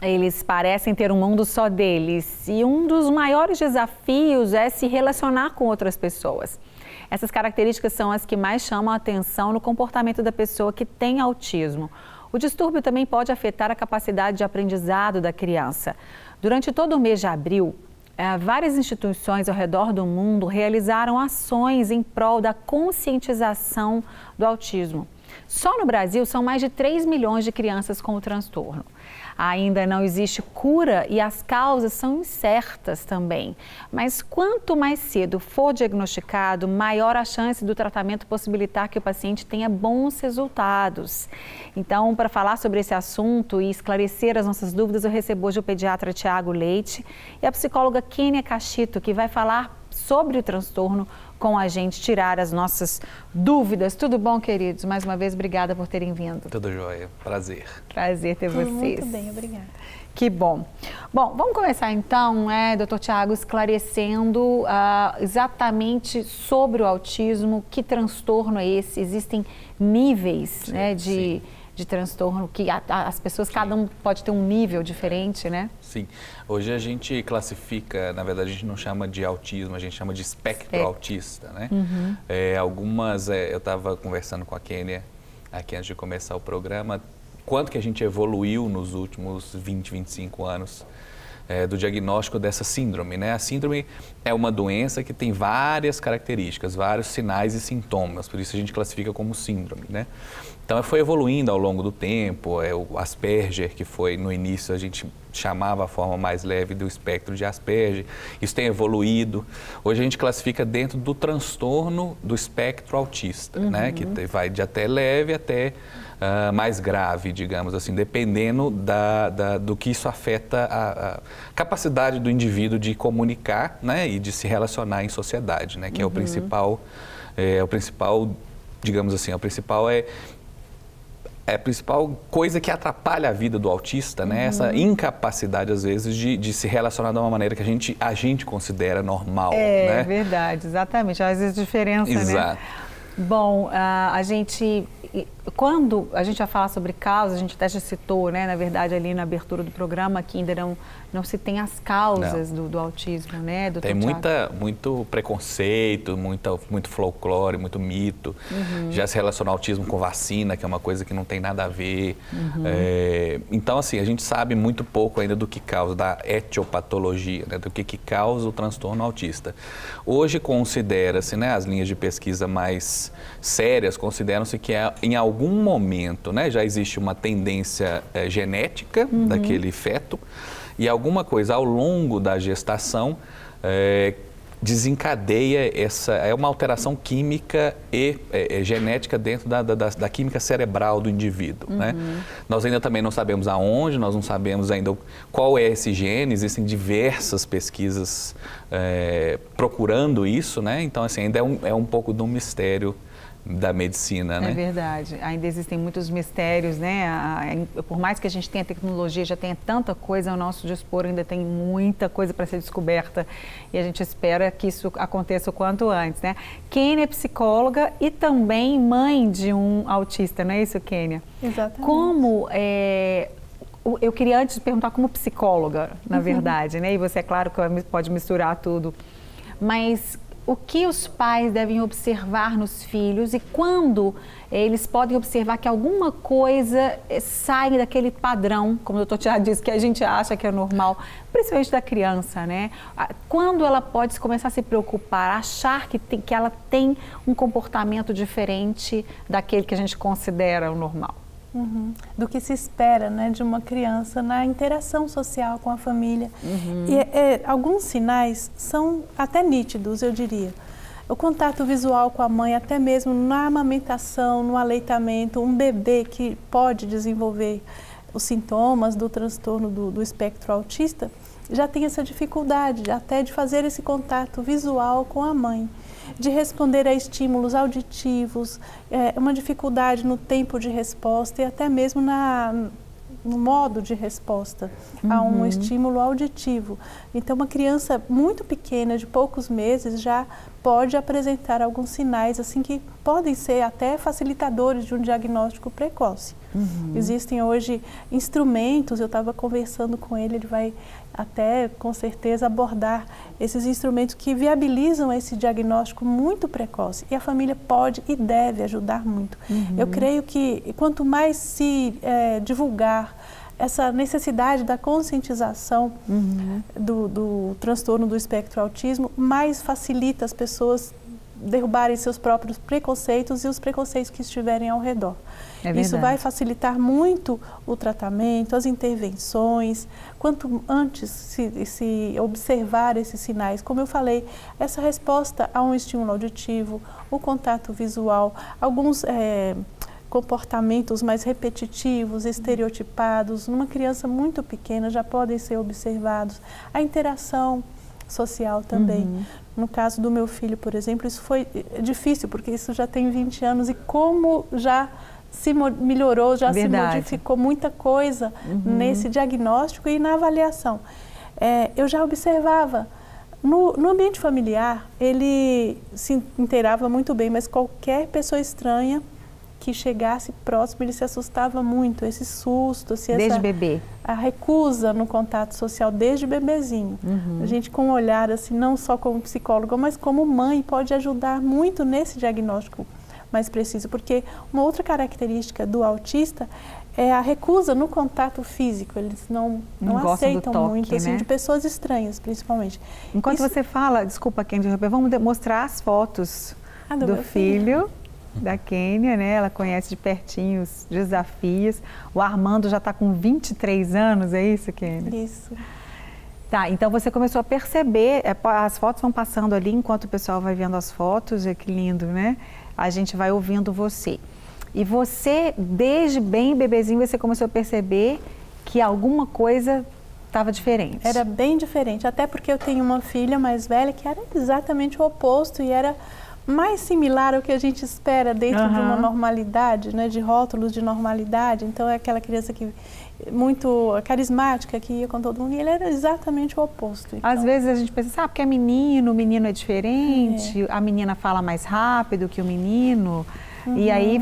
Eles parecem ter um mundo só deles e um dos maiores desafios é se relacionar com outras pessoas. Essas características são as que mais chamam a atenção no comportamento da pessoa que tem autismo. O distúrbio também pode afetar a capacidade de aprendizado da criança. Durante todo o mês de abril, várias instituições ao redor do mundo realizaram ações em prol da conscientização do autismo. Só no Brasil são mais de 3 milhões de crianças com o transtorno. Ainda não existe cura e as causas são incertas também. Mas quanto mais cedo for diagnosticado, maior a chance do tratamento possibilitar que o paciente tenha bons resultados. Então, para falar sobre esse assunto e esclarecer as nossas dúvidas, eu recebo hoje o pediatra Tiago Leite e a psicóloga Kênia Cachito, que vai falar sobre o transtorno com a gente, tirar as nossas dúvidas. Tudo bom, queridos? Mais uma vez, obrigada por terem vindo. Tudo jóia. Prazer. Prazer ter vocês. Muito bem, obrigada. Que bom. Bom, vamos começar então, doutor Tiago, esclarecendo exatamente sobre o autismo, que transtorno é esse? Existem níveis, sim, né, de transtorno, que as pessoas, cada um pode ter um nível diferente, né? Sim. Hoje a gente classifica, na verdade a gente não chama de autismo, a gente chama de espectro autista, né? Uhum. Eu estava conversando com a Kênia aqui antes de começar o programa, quanto que a gente evoluiu nos últimos 20, 25 anos do diagnóstico dessa síndrome, né? A síndrome é uma doença que tem várias características, vários sinais e sintomas, por isso a gente classifica como síndrome, né? Então, foi evoluindo ao longo do tempo, o Asperger, que foi no início a gente chamava a forma mais leve do espectro de Asperger, isso tem evoluído. Hoje a gente classifica dentro do transtorno do espectro autista, né? Que vai de até leve até mais grave, digamos assim, dependendo do que isso afeta a capacidade do indivíduo de comunicar, né? E de se relacionar em sociedade, né? Que é o principal, digamos assim, a principal coisa que atrapalha a vida do autista, né? Essa incapacidade, às vezes, de se relacionar de uma maneira que a gente considera normal, né? É verdade, exatamente. Às vezes diferença, Exato. né? Bom, quando a gente vai falar sobre causas, a gente até já citou, né, na verdade, ali na abertura do programa, que ainda não se tem as causas do autismo, né? Tem muito preconceito, muito folclore, muito mito. Já se relaciona o autismo com vacina, que é uma coisa que não tem nada a ver. Então, assim, a gente sabe muito pouco ainda do que causa, da etiopatologia, né, do que causa o transtorno autista. Hoje considera-se, né, as linhas de pesquisa mais sérias, consideram-se que em algum momento, né, já existe uma tendência genética daquele feto e alguma coisa ao longo da gestação desencadeia uma alteração química e genética dentro da química cerebral do indivíduo, né? Nós ainda também não sabemos aonde, nós não sabemos ainda qual é esse gene, existem diversas pesquisas procurando isso, né? Então, assim, ainda é um pouco de um mistério da medicina, né? É verdade. Ainda existem muitos mistérios, né? Por mais que a gente tenha tecnologia, já tenha tanta coisa ao nosso dispor, ainda tem muita coisa para ser descoberta e a gente espera que isso aconteça o quanto antes, né? Kênia é psicóloga e também mãe de um autista, não é isso, Kênia? Exatamente. Eu queria antes perguntar como psicóloga, na verdade, né? E você, é claro, que pode misturar tudo, mas o que os pais devem observar nos filhos e quando eles podem observar que alguma coisa sai daquele padrão, como o doutor Tiago disse, que a gente acha que é normal, principalmente da criança, né? Quando ela pode começar a se preocupar, achar que ela tem um comportamento diferente daquele que a gente considera o normal. Do que se espera, né, de uma criança na interação social com a família. E alguns sinais são até nítidos, eu diria. O contato visual com a mãe, até mesmo na amamentação, no aleitamento, um bebê que pode desenvolver os sintomas do transtorno do espectro autista, já tem essa dificuldade até de fazer esse contato visual com a mãe, de responder a estímulos auditivos, uma dificuldade no tempo de resposta e até mesmo no modo de resposta a um estímulo auditivo. Então, uma criança muito pequena, de poucos meses, já pode apresentar alguns sinais assim que podem ser até facilitadores de um diagnóstico precoce. Existem hoje instrumentos, eu estava conversando com ele vai até com certeza abordar esses instrumentos que viabilizam esse diagnóstico muito precoce, e a família pode e deve ajudar muito. Eu creio que quanto mais se divulgar essa necessidade da conscientização do transtorno do espectro autismo, mais facilita as pessoas derrubarem seus próprios preconceitos e os preconceitos que estiverem ao redor. Isso vai facilitar muito o tratamento, as intervenções. Quanto antes se observar esses sinais, como eu falei, essa resposta a um estímulo auditivo, o contato visual, alguns comportamentos mais repetitivos, estereotipados, numa criança muito pequena já podem ser observados. A interação social também. No caso do meu filho, por exemplo, isso foi difícil, porque isso já tem 20 anos e como já se melhorou, já se modificou muita coisa nesse diagnóstico e na avaliação. Eu já observava, no ambiente familiar, ele se inteirava muito bem, mas qualquer pessoa estranha que chegasse próximo, ele se assustava muito, esse susto, desde bebê. A recusa no contato social desde bebezinho. A gente com um olhar assim, não só como psicóloga, mas como mãe, pode ajudar muito nesse diagnóstico mais preciso, porque uma outra característica do autista é a recusa no contato físico. Eles não aceitam toque, muito, assim, de pessoas estranhas, principalmente. Enquanto você fala, desculpa, Kênia, vamos mostrar as fotos do filho da Kênia, né? Ela conhece de pertinho os desafios. O Armando já está com 23 anos, é isso, Kênia? Isso. Tá, então você começou a perceber, as fotos vão passando ali enquanto o pessoal vai vendo as fotos, que lindo, né? A gente vai ouvindo você. E você, desde bem bebezinho, você começou a perceber que alguma coisa estava diferente. Era bem diferente, até porque eu tenho uma filha mais velha que era exatamente o oposto e era mais similar ao que a gente espera dentro de uma normalidade, né, de rótulos de normalidade. Então é aquela criança que muito carismática, que ia com todo mundo, e ele era exatamente o oposto. Então, às vezes a gente pensa, porque é menino, o menino é diferente, a menina fala mais rápido que o menino. E aí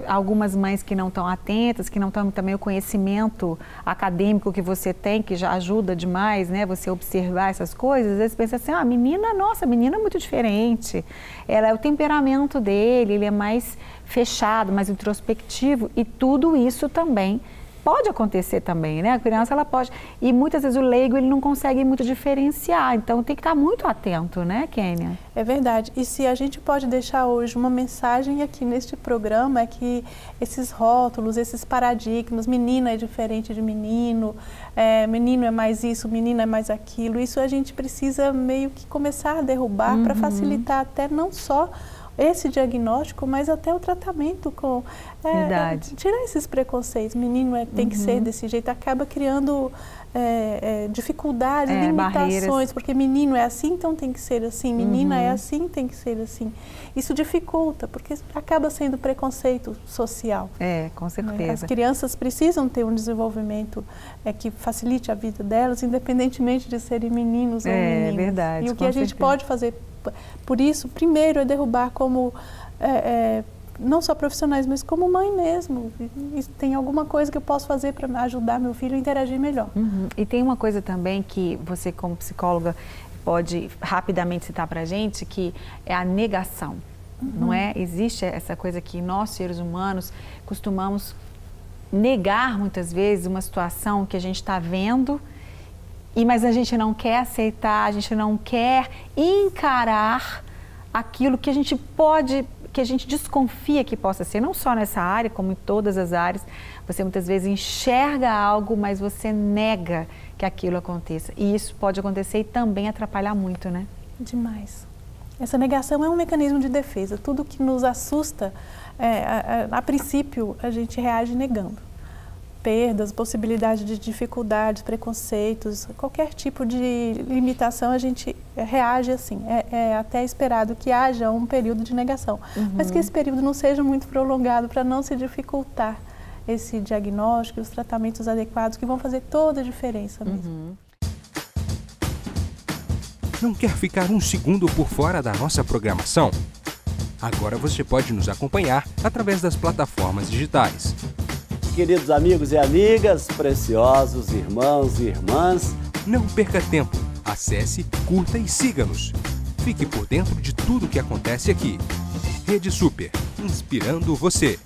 algumas mães que não estão atentas, que não estão também o conhecimento acadêmico que você tem, que já ajuda demais, né, você observar essas coisas, às vezes pensa assim, a menina é muito diferente, ela é o temperamento dele, ele é mais fechado, mais introspectivo, e tudo isso também pode acontecer também, né? A criança, ela pode... E muitas vezes o leigo, ele não consegue muito diferenciar. Então, tem que estar muito atento, né, Kênia? É verdade. E se a gente pode deixar hoje uma mensagem aqui neste programa, é que esses rótulos, esses paradigmas, menina é diferente de menino, menino é mais isso, menina é mais aquilo, isso a gente precisa meio que começar a derrubar para facilitar até não só esse diagnóstico, mas até o tratamento com... tirar esses preconceitos. Menino tem que ser desse jeito, acaba criando dificuldades, limitações, barreiras. Porque menino é assim, então tem que ser assim, menina é assim, tem que ser assim. Isso dificulta, porque acaba sendo preconceito social. Com certeza. As crianças precisam ter um desenvolvimento que facilite a vida delas, independentemente de serem meninos ou meninas. É verdade. E o que a gente pode fazer por isso, primeiro, é derrubar como, não só profissionais, mas como mãe mesmo. E tem alguma coisa que eu posso fazer para ajudar meu filho a interagir melhor. E tem uma coisa também que você, como psicóloga, pode rapidamente citar para a gente, que é a negação. Não é? Existe essa coisa que nós, seres humanos, costumamos negar muitas vezes uma situação que a gente está vendo, mas a gente não quer aceitar, a gente não quer encarar aquilo que a gente que a gente desconfia que possa ser, não só nessa área, como em todas as áreas. Você muitas vezes enxerga algo, mas você nega que aquilo aconteça. E isso pode acontecer e também atrapalhar muito, né? Demais. Essa negação é um mecanismo de defesa. Tudo que nos assusta, a princípio, a gente reage negando. Perdas, possibilidade de dificuldades, preconceitos, qualquer tipo de limitação, a gente reage assim. É até esperado que haja um período de negação, mas que esse período não seja muito prolongado para não se dificultar esse diagnóstico, os tratamentos adequados que vão fazer toda a diferença mesmo. Não quer ficar um segundo por fora da nossa programação? Agora você pode nos acompanhar através das plataformas digitais. Queridos amigos e amigas, preciosos irmãos e irmãs, não perca tempo. Acesse, curta e siga-nos. Fique por dentro de tudo o que acontece aqui. Rede Super, inspirando você.